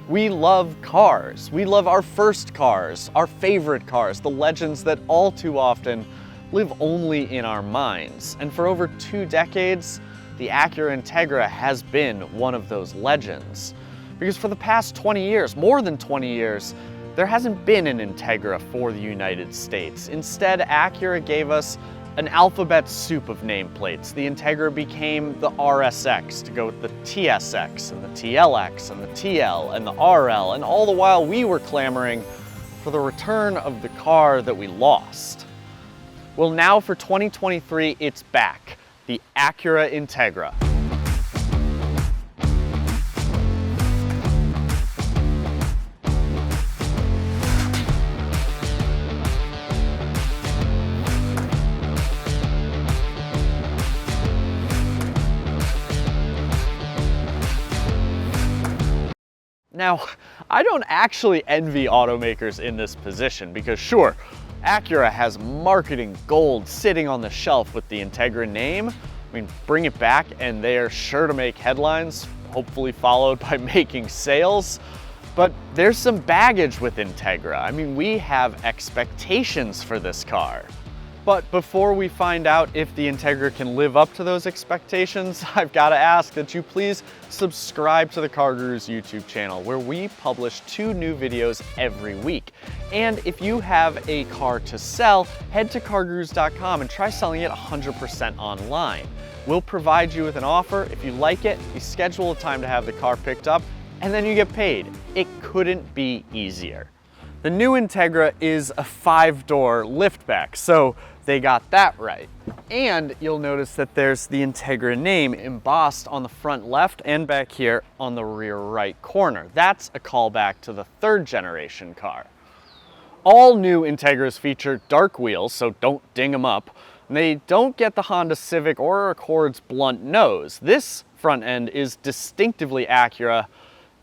We love cars. We love our first cars, our favorite cars, the legends that all too often live only in our minds. And for over 2 decades, the Acura Integra has been one of those legends. Because for the past 20 years, more than 20 years, there hasn't been an Integra for the United States. Instead, Acura gave us an alphabet soup of nameplates. The Integra became the RSX to go with the TSX and the TLX and the TL and the RL, and all the while we were clamoring for the return of the car that we lost. Well, now for 2023, it's back, the Acura Integra. Now, I don't actually envy automakers in this position because sure, Acura has marketing gold sitting on the shelf with the Integra name. I mean, bring it back and they are sure to make headlines, hopefully followed by making sales. But there's some baggage with Integra. I mean, we have expectations for this car. But before we find out if the Integra can live up to those expectations, I've got to ask that you please subscribe to the CarGurus YouTube channel, where we publish 2 new videos every week. And if you have a car to sell, head to cargurus.com and try selling it 100% online. We'll provide you with an offer. If you like it, you schedule a time to have the car picked up, and then you get paid. It couldn't be easier. The new Integra is a 5-door liftback, so they got that right. And you'll notice that there's the Integra name embossed on the front left and back here on the rear right corner. That's a callback to the 3rd generation car. All new Integras feature dark wheels, so don't ding them up. And they don't get the Honda Civic or Accord's blunt nose. This front end is distinctively Acura,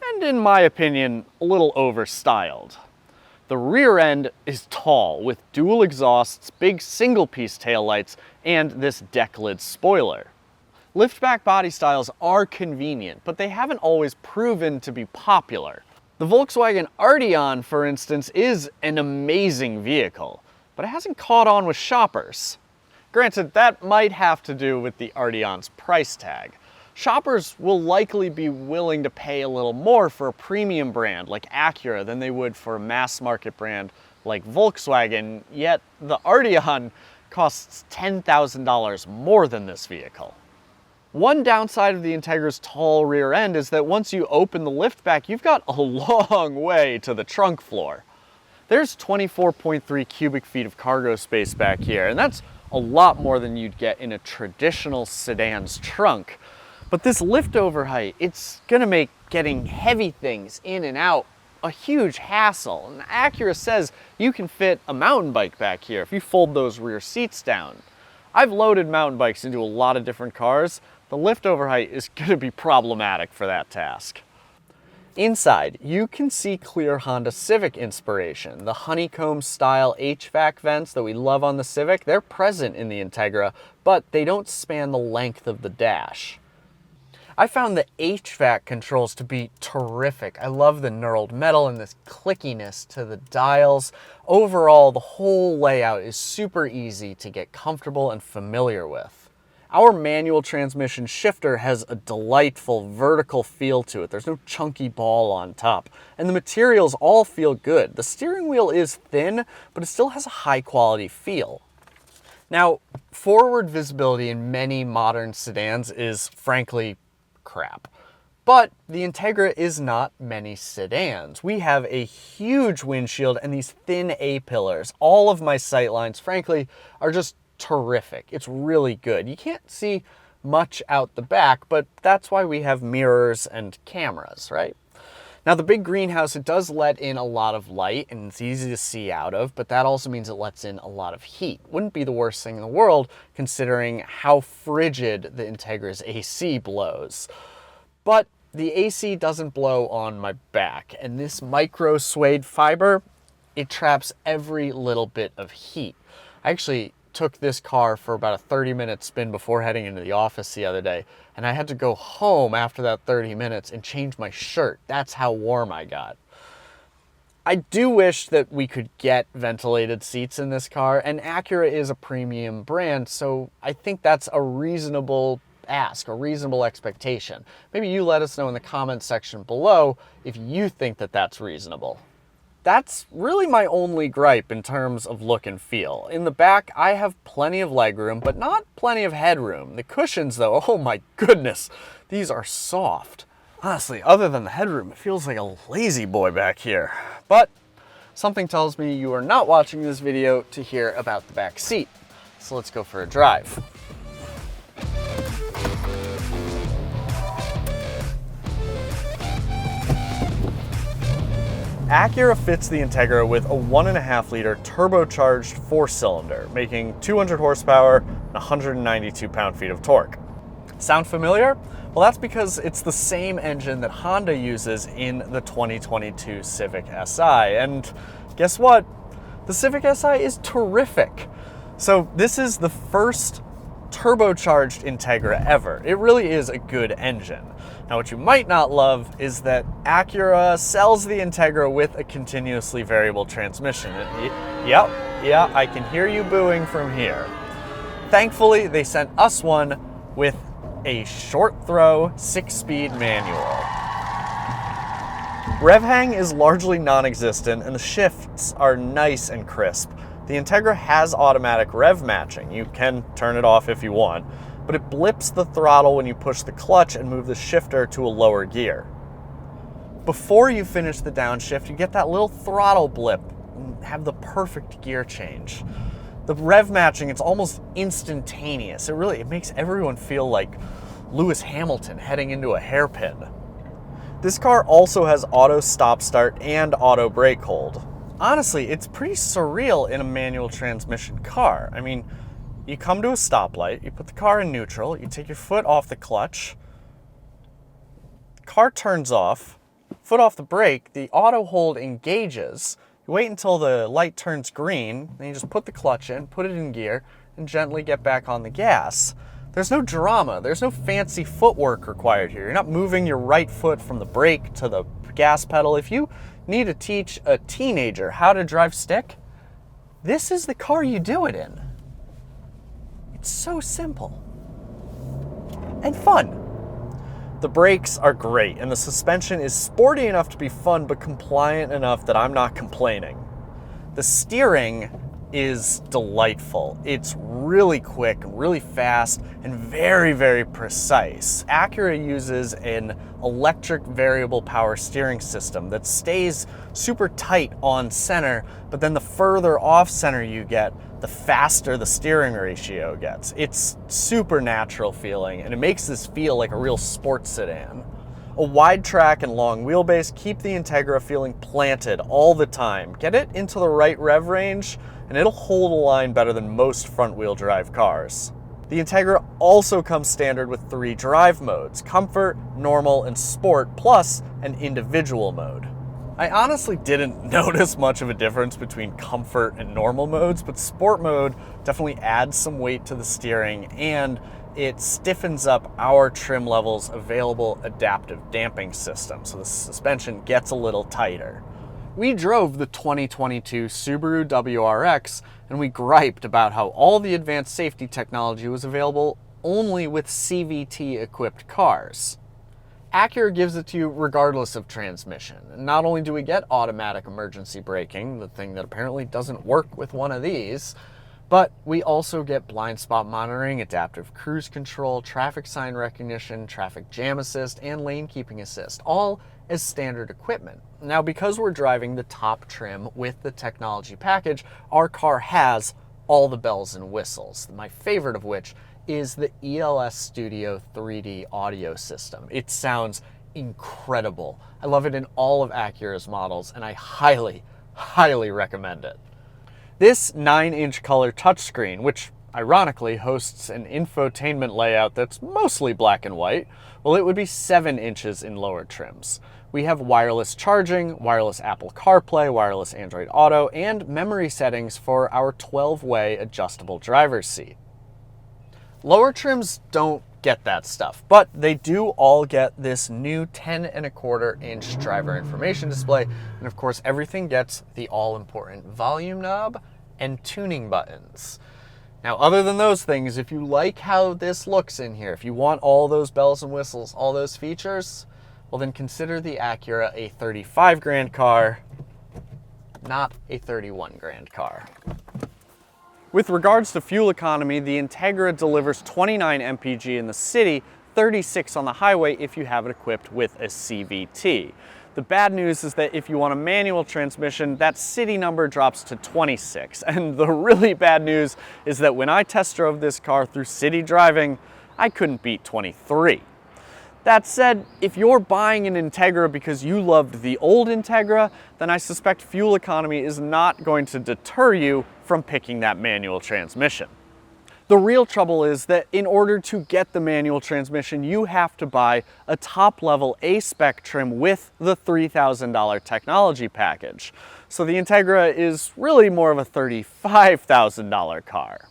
and in my opinion, a little overstyled. The rear end is tall with dual exhausts, big single-piece taillights, and this deck lid spoiler. Liftback body styles are convenient, but they haven't always proven to be popular. The Volkswagen Arteon, for instance, is an amazing vehicle, but it hasn't caught on with shoppers. Granted, that might have to do with the Arteon's price tag. Shoppers will likely be willing to pay a little more for a premium brand like Acura than they would for a mass market brand like Volkswagen, yet the Arteon costs $10,000 more than this vehicle. One downside of the Integra's tall rear end is that once you open the liftback, you've got a long way to the trunk floor. There's 24.3 cubic feet of cargo space back here, and that's a lot more than you'd get in a traditional sedan's trunk. But this liftover height, it's gonna make getting heavy things in and out a huge hassle. And Acura says you can fit a mountain bike back here if you fold those rear seats down. I've loaded mountain bikes into a lot of different cars. The liftover height is gonna be problematic for that task. Inside, you can see clear Honda Civic inspiration. The honeycomb style HVAC vents that we love on the Civic, they're present in the Integra, but they don't span the length of the dash. I found the HVAC controls to be terrific. I love the knurled metal and this clickiness to the dials. Overall, the whole layout is super easy to get comfortable and familiar with. Our manual transmission shifter has a delightful vertical feel to it. There's no chunky ball on top. And the materials all feel good. The steering wheel is thin, but it still has a high quality feel. Now, forward visibility in many modern sedans is frankly crap. But the Integra is not many sedans. We have a huge windshield and these thin A-pillars. All of my sightlines, frankly, are just terrific. It's really good. You can't see much out the back, but that's why we have mirrors and cameras, right? Now the big greenhouse, it does let in a lot of light and it's easy to see out of, but that also means it lets in a lot of heat. Wouldn't be the worst thing in the world considering how frigid the Integra's AC blows. But the AC doesn't blow on my back, and this micro suede fiber, it traps every little bit of heat. I actually took this car for about a 30-minute spin before heading into the office the other day, and I had to go home after that 30 minutes and change my shirt. That's how warm I got. I do wish that we could get ventilated seats in this car, and Acura is a premium brand, so I think that's a reasonable ask, a reasonable expectation. Maybe you let us know in the comments section below if you think that that's reasonable. That's really my only gripe in terms of look and feel. In the back, I have plenty of legroom, but not plenty of headroom. The cushions though, oh my goodness, these are soft. Honestly, other than the headroom, it feels like a lazy boy back here. But something tells me you are not watching this video to hear about the back seat. So let's go for a drive. Acura fits the Integra with a 1.5-liter turbocharged 4-cylinder, making 200 horsepower and 192 pound-feet of torque. Sound familiar? Well, that's because it's the same engine that Honda uses in the 2022 Civic Si. And guess what? The Civic Si is terrific. So this is the first turbocharged Integra ever. It really is a good engine. Now, what you might not love is that Acura sells the Integra with a continuously variable transmission. Yeah, I can hear you booing from here. Thankfully, they sent us one with a short throw 6-speed manual. Rev hang is largely non-existent and the shifts are nice and crisp. The Integra has automatic rev matching. You can turn it off if you want, but it blips the throttle when you push the clutch and move the shifter to a lower gear. Before you finish the downshift, you get that little throttle blip and have the perfect gear change. The rev matching, it's almost instantaneous. It makes everyone feel like Lewis Hamilton heading into a hairpin. This car also has auto stop start and auto brake hold. Honestly, it's pretty surreal in a manual transmission car. I mean, you come to a stoplight, you put the car in neutral, you take your foot off the clutch, car turns off, foot off the brake, the auto hold engages. You wait until the light turns green, then you just put the clutch in, put it in gear, and gently get back on the gas. There's no drama, there's no fancy footwork required here. You're not moving your right foot from the brake to the gas pedal. If you need to teach a teenager how to drive stick, this is the car you do it in. It's so simple and fun. The brakes are great, and the suspension is sporty enough to be fun, but compliant enough that I'm not complaining. The steering is delightful. It's really quick, really fast, and very, very precise. Acura uses an electric variable power steering system that stays super tight on center, but then the further off center you get, the faster the steering ratio gets. It's super natural feeling, and it makes this feel like a real sports sedan. A wide track and long wheelbase keep the Integra feeling planted all the time. Get it into the right rev range, and it'll hold a line better than most front-wheel drive cars. The Integra also comes standard with 3 drive modes: Comfort, Normal, and Sport, plus an individual mode. I honestly didn't notice much of a difference between Comfort and Normal modes, but Sport mode definitely adds some weight to the steering, and it stiffens up our trim level's available adaptive damping system, so the suspension gets a little tighter. We drove the 2022 Subaru WRX, and we griped about how all the advanced safety technology was available only with CVT-equipped cars. Acura gives it to you regardless of transmission. And not only do we get automatic emergency braking, the thing that apparently doesn't work with one of these, but we also get blind spot monitoring, adaptive cruise control, traffic sign recognition, traffic jam assist, and lane keeping assist, all as standard equipment. Now, because we're driving the top trim with the technology package, our car has all the bells and whistles, my favorite of which is the ELS Studio 3D audio system. It sounds incredible. I love it in all of Acura's models, and I highly, highly recommend it. This 9-inch color touchscreen, which ironically hosts an infotainment layout that's mostly black and white, well, it would be 7 inches in lower trims. We have wireless charging, wireless Apple CarPlay, wireless Android Auto, and memory settings for our 12-way adjustable driver's seat. Lower trims don't get that stuff, but they do all get this new 10.25-inch driver information display, and of course everything gets the all-important volume knob and tuning buttons. Now, other than those things, if you like how this looks in here, if you want all those bells and whistles, all those features, well then consider the Acura a 35 grand car, not a 31 grand car. With regards to fuel economy, the Integra delivers 29 mpg in the city, 36 on the highway if you have it equipped with a CVT. The bad news is that if you want a manual transmission, that city number drops to 26. And the really bad news is that when I test drove this car through city driving, I couldn't beat 23. That said, if you're buying an Integra because you loved the old Integra, then I suspect fuel economy is not going to deter you from picking that manual transmission. The real trouble is that in order to get the manual transmission, you have to buy a top-level A-Spec trim with the $3,000 technology package. So the Integra is really more of a $35,000 car.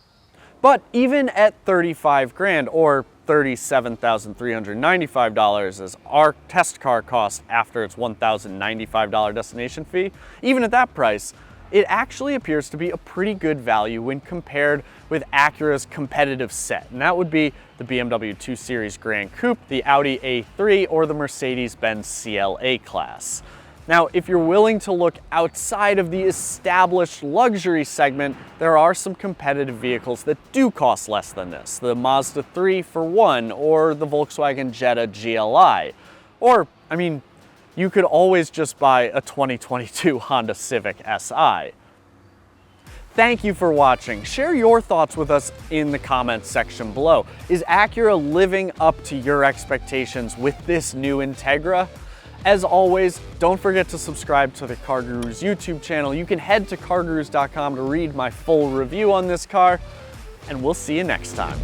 But even at 35 grand, or $37,395 as our test car cost after its $1,095 destination fee, even at that price, it actually appears to be a pretty good value when compared with Acura's competitive set. And that would be the BMW 2 Series Gran Coupe, the Audi A3, or the Mercedes-Benz CLA class. Now, if you're willing to look outside of the established luxury segment, there are some competitive vehicles that do cost less than this. The Mazda 3 for one, or the Volkswagen Jetta GLI. Or, I mean, you could always just buy a 2022 Honda Civic Si. Thank you for watching. Share your thoughts with us in the comments section below. Is Acura living up to your expectations with this new Integra? As always, don't forget to subscribe to the CarGurus YouTube channel. You can head to cargurus.com to read my full review on this car, and we'll see you next time.